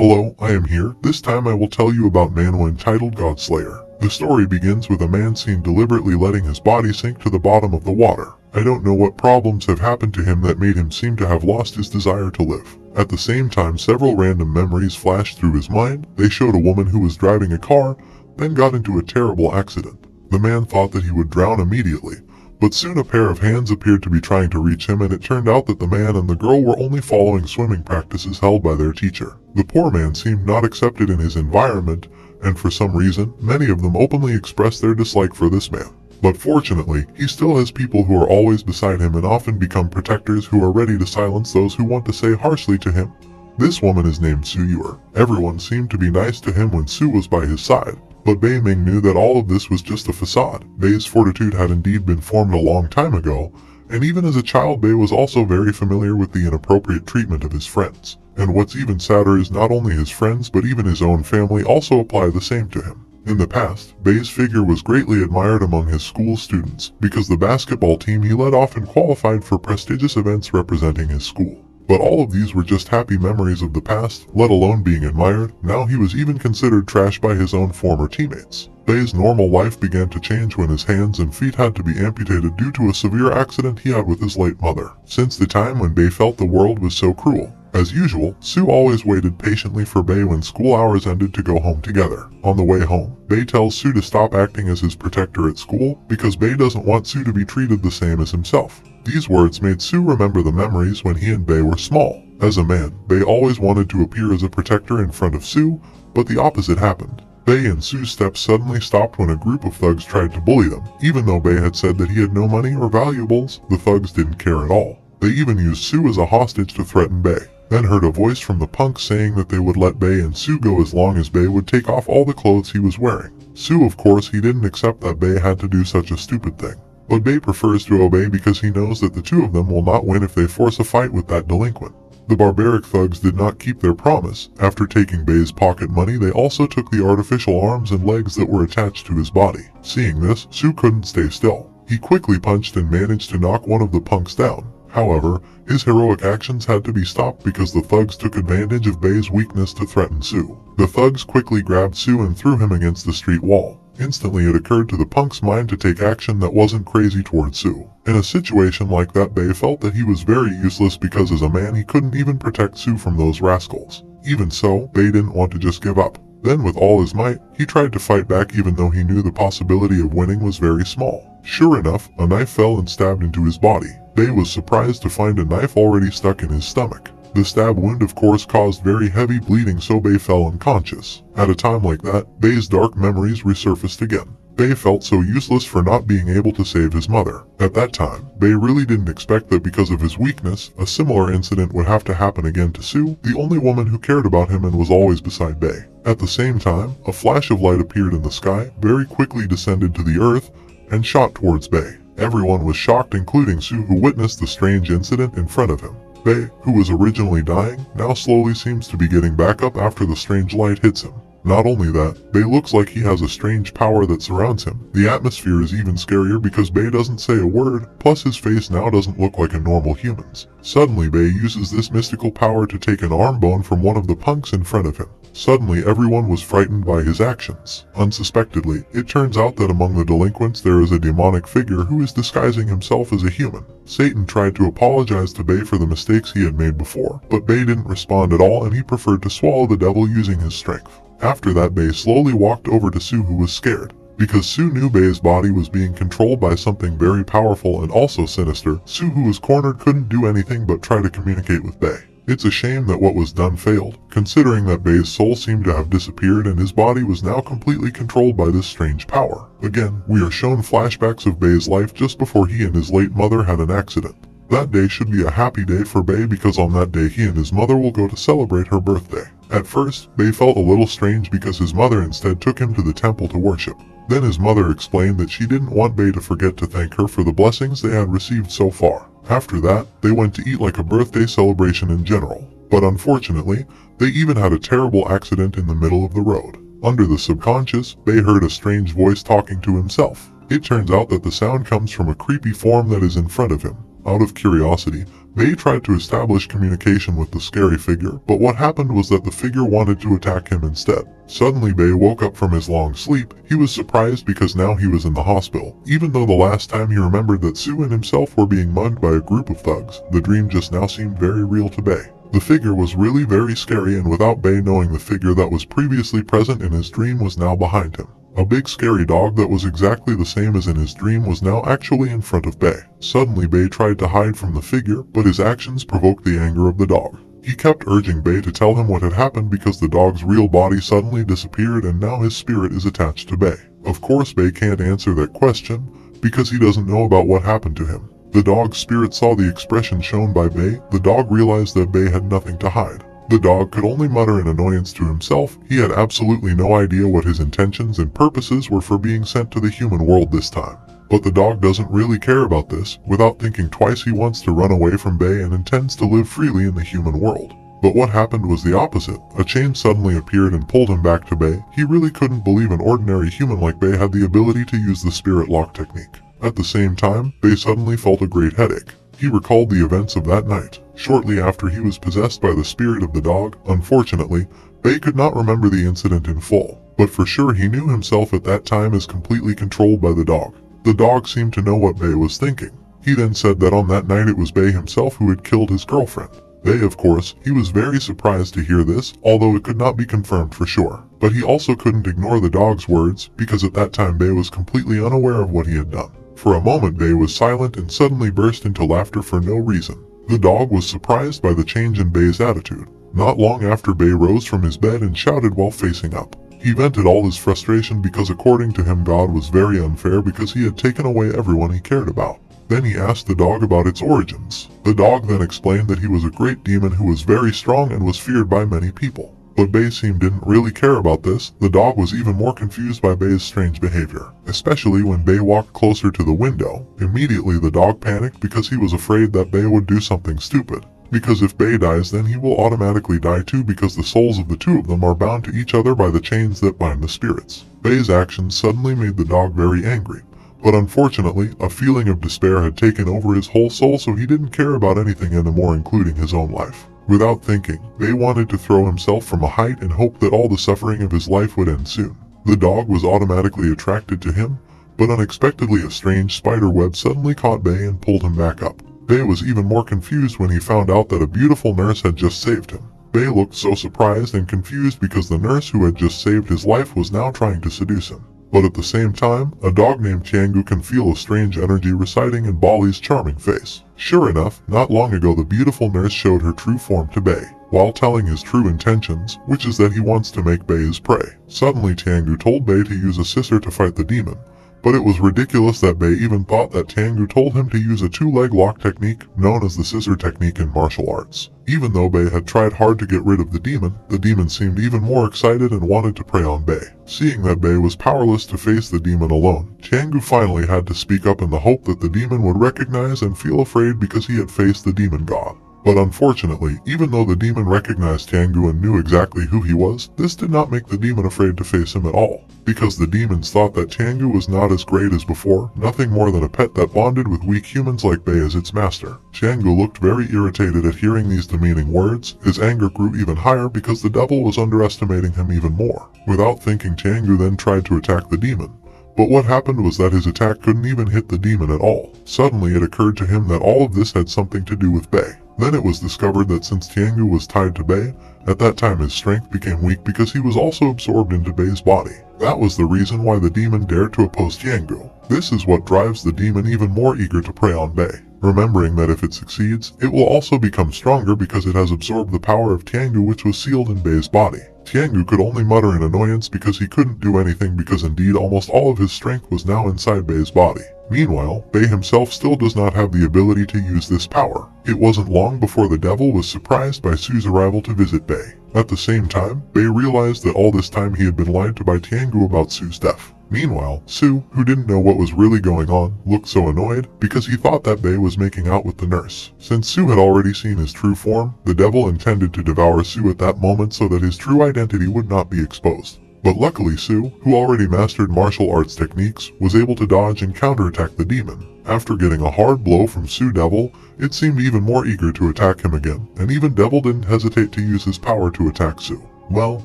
Hello, I am here. This time I will tell you about Manhwa entitled Godslayer. The story begins with a man seen deliberately letting his body sink to the bottom of the water. I don't know what problems have happened to him that made him seem to have lost his desire to live. At the same time, several random memories flashed through his mind. They showed a woman who was driving a car, then got into a terrible accident. The man thought that he would drown immediately, but soon a pair of hands appeared to be trying to reach him, and it turned out that the man and the girl were only following swimming practices held by their teacher. The poor man seemed not accepted in his environment, and for some reason, many of them openly expressed their dislike for this man. But fortunately, he still has people who are always beside him and often become protectors who are ready to silence those who want to say harshly to him. This woman is named Su. Everyone seemed to be nice to him when Su was by his side. But Bei Ming knew that all of this was just a facade. Bei's fortitude had indeed been formed a long time ago, and even as a child Bei was also very familiar with the inappropriate treatment of his friends. And what's even sadder is not only his friends but even his own family also apply the same to him. In the past, Bei's figure was greatly admired among his school students because the basketball team he led often qualified for prestigious events representing his school. But all of these were just happy memories of the past, let alone being admired. Now he was even considered trash by his own former teammates. Bei's normal life began to change when his hands and feet had to be amputated due to a severe accident he had with his late mother. Since the time when Bei felt the world was so cruel. As usual, Su always waited patiently for Bei when school hours ended to go home together. On the way home, Bei tells Su to stop acting as his protector at school because Bei doesn't want Su to be treated the same as himself. These words made Su remember the memories when he and Bei were small. As a man, Bei always wanted to appear as a protector in front of Su, but the opposite happened. Bei and Su's steps suddenly stopped when a group of thugs tried to bully them. Even though Bei had said that he had no money or valuables, the thugs didn't care at all. They even used Su as a hostage to threaten Bei. Then heard a voice from the punks saying that they would let Bei and Su go as long as Bei would take off all the clothes he was wearing. Su, of course, he didn't accept that Bei had to do such a stupid thing. But Bei prefers to obey because he knows that the two of them will not win if they force a fight with that delinquent. The barbaric thugs did not keep their promise. After taking Bei's pocket money, they also took the artificial arms and legs that were attached to his body. Seeing this, Su couldn't stay still. He quickly punched and managed to knock one of the punks down. However, his heroic actions had to be stopped because the thugs took advantage of Bei's weakness to threaten Su. The thugs quickly grabbed Su and threw him against the street wall. Instantly it occurred to the punk's mind to take action that wasn't crazy towards Su. In a situation like that, Bei felt that he was very useless because as a man he couldn't even protect Su from those rascals. Even so, Bei didn't want to just give up. Then with all his might, he tried to fight back even though he knew the possibility of winning was very small. Sure enough, a knife fell and stabbed into his body. Bei was surprised to find a knife already stuck in his stomach. The stab wound of course caused very heavy bleeding, so Bei fell unconscious. At a time like that, Bei's dark memories resurfaced again. Bei felt so useless for not being able to save his mother. At that time, Bei really didn't expect that because of his weakness, a similar incident would have to happen again to Su, the only woman who cared about him and was always beside Bei. At the same time, a flash of light appeared in the sky, very quickly descended to the earth, and shot towards Bei. Everyone was shocked, including Su, who witnessed the strange incident in front of him. Bei, who was originally dying, now slowly seems to be getting back up after the strange light hits him. Not only that, Bei looks like he has a strange power that surrounds him. The atmosphere is even scarier because Bei doesn't say a word, plus his face now doesn't look like a normal human's. Suddenly Bei uses this mystical power to take an arm bone from one of the punks in front of him. Suddenly everyone was frightened by his actions. Unsuspectedly, it turns out that among the delinquents there is a demonic figure who is disguising himself as a human. Satan tried to apologize to Bei for the mistakes he had made before, but Bei didn't respond at all and he preferred to swallow the devil using his strength. After that, Bei slowly walked over to Su, who was scared. Because Su knew Bei's body was being controlled by something very powerful and also sinister, Su, who was cornered, couldn't do anything but try to communicate with Bei. It's a shame that what was done failed, considering that Bei's soul seemed to have disappeared and his body was now completely controlled by this strange power. Again, we are shown flashbacks of Bei's life just before he and his late mother had an accident. That day should be a happy day for Bei because on that day he and his mother will go to celebrate her birthday. At first, Bei felt a little strange because his mother instead took him to the temple to worship. Then his mother explained that she didn't want Bei to forget to thank her for the blessings they had received so far. After that, they went to eat like a birthday celebration in general. But unfortunately, they even had a terrible accident in the middle of the road. Under the subconscious, Bei heard a strange voice talking to himself. It turns out that the sound comes from a creepy form that is in front of him. Out of curiosity, Bei tried to establish communication with the scary figure, but what happened was that the figure wanted to attack him instead. Suddenly Bei woke up from his long sleep. He was surprised because now he was in the hospital. Even though the last time he remembered that Sue and himself were being mugged by a group of thugs, the dream just now seemed very real to Bei. The figure was really very scary, and without Bei knowing, the figure that was previously present in his dream was now behind him. A big scary dog that was exactly the same as in his dream was now actually in front of Bei. Suddenly Bei tried to hide from the figure, but his actions provoked the anger of the dog. He kept urging Bei to tell him what had happened because the dog's real body suddenly disappeared and now his spirit is attached to Bei. Of course Bei can't answer that question because he doesn't know about what happened to him. The dog's spirit saw the expression shown by Bei. The dog realized that Bei had nothing to hide. The dog could only mutter in annoyance to himself. He had absolutely no idea what his intentions and purposes were for being sent to the human world this time. But the dog doesn't really care about this. Without thinking twice, he wants to run away from Bei and intends to live freely in the human world. But what happened was the opposite. A chain suddenly appeared and pulled him back to Bei. He really couldn't believe an ordinary human like Bei had the ability to use the spirit lock technique. At the same time, Bei suddenly felt a great headache. He recalled the events of that night, shortly after he was possessed by the spirit of the dog. Unfortunately, Bei could not remember the incident in full, but for sure he knew himself at that time as completely controlled by the dog. The dog seemed to know what Bei was thinking. He then said that on that night it was Bei himself who had killed his girlfriend. Bei, of course, he was very surprised to hear this, although it could not be confirmed for sure. But he also couldn't ignore the dog's words, because at that time Bei was completely unaware of what he had done. For a moment Bei was silent and suddenly burst into laughter for no reason. The dog was surprised by the change in Bei's attitude. Not long after, Bei rose from his bed and shouted while facing up. He vented all his frustration because according to him God was very unfair because he had taken away everyone he cared about. Then he asked the dog about its origins. The dog then explained that he was a great demon who was very strong and was feared by many people. But Bei didn't really care about this. The dog was even more confused by Bei's strange behavior, especially when Bei walked closer to the window. Immediately the dog panicked because he was afraid that Bei would do something stupid. Because if Bei dies, then he will automatically die too, because the souls of the two of them are bound to each other by the chains that bind the spirits. Bei's actions suddenly made the dog very angry. But unfortunately, a feeling of despair had taken over his whole soul, so he didn't care about anything anymore, including his own life. Without thinking, Bei wanted to throw himself from a height and hope that all the suffering of his life would end soon. The dog was automatically attracted to him, but unexpectedly a strange spider web suddenly caught Bei and pulled him back up. Bei was even more confused when he found out that a beautiful nurse had just saved him. Bei looked so surprised and confused because the nurse who had just saved his life was now trying to seduce him. But at the same time, a dog named Tiangu can feel a strange energy residing in Bali's charming face. Sure enough, not long ago the beautiful nurse showed her true form to Bei, while telling his true intentions, which is that he wants to make Bei his prey. Suddenly Tiangu told Bei to use a scissor to fight the demon. But it was ridiculous that Bei even thought that Tiangu told him to use a two-leg lock technique known as the scissor technique in martial arts. Even though Bei had tried hard to get rid of the demon seemed even more excited and wanted to prey on Bei. Seeing that Bei was powerless to face the demon alone, Tiangu finally had to speak up in the hope that the demon would recognize and feel afraid because he had faced the demon god. But unfortunately, even though the demon recognized Tiangu and knew exactly who he was, this did not make the demon afraid to face him at all. Because the demons thought that Tiangu was not as great as before, nothing more than a pet that bonded with weak humans like Bei as its master. Tiangu looked very irritated at hearing these demeaning words. His anger grew even higher because the devil was underestimating him even more. Without thinking, Tiangu then tried to attack the demon. But what happened was that his attack couldn't even hit the demon at all. Suddenly it occurred to him that all of this had something to do with Bei. Then it was discovered that since Tiangu was tied to Bei, at that time his strength became weak because he was also absorbed into Bei's body. That was the reason why the demon dared to oppose Tiangu. This is what drives the demon even more eager to prey on Bei, remembering that if it succeeds, it will also become stronger because it has absorbed the power of Tiangu, which was sealed in Bei's body. Tiangu could only mutter in annoyance because he couldn't do anything, because indeed almost all of his strength was now inside Bei's body. Meanwhile, Bei himself still does not have the ability to use this power. It wasn't long before the devil was surprised by Sue's arrival to visit Bei. At the same time, Bei realized that all this time he had been lied to by Tiangu about Sue's death. Meanwhile, Sue, who didn't know what was really going on, looked so annoyed because he thought that Bei was making out with the nurse. Since Sue had already seen his true form, the devil intended to devour Sue at that moment so that his true identity would not be exposed. But luckily Sue, who already mastered martial arts techniques, was able to dodge and counterattack the demon. After getting a hard blow from Sue Devil, it seemed even more eager to attack him again, and even Devil didn't hesitate to use his power to attack Sue. Well,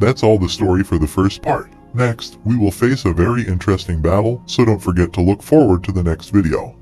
that's all the story for the first part. Next, we will face a very interesting battle, so don't forget to look forward to the next video.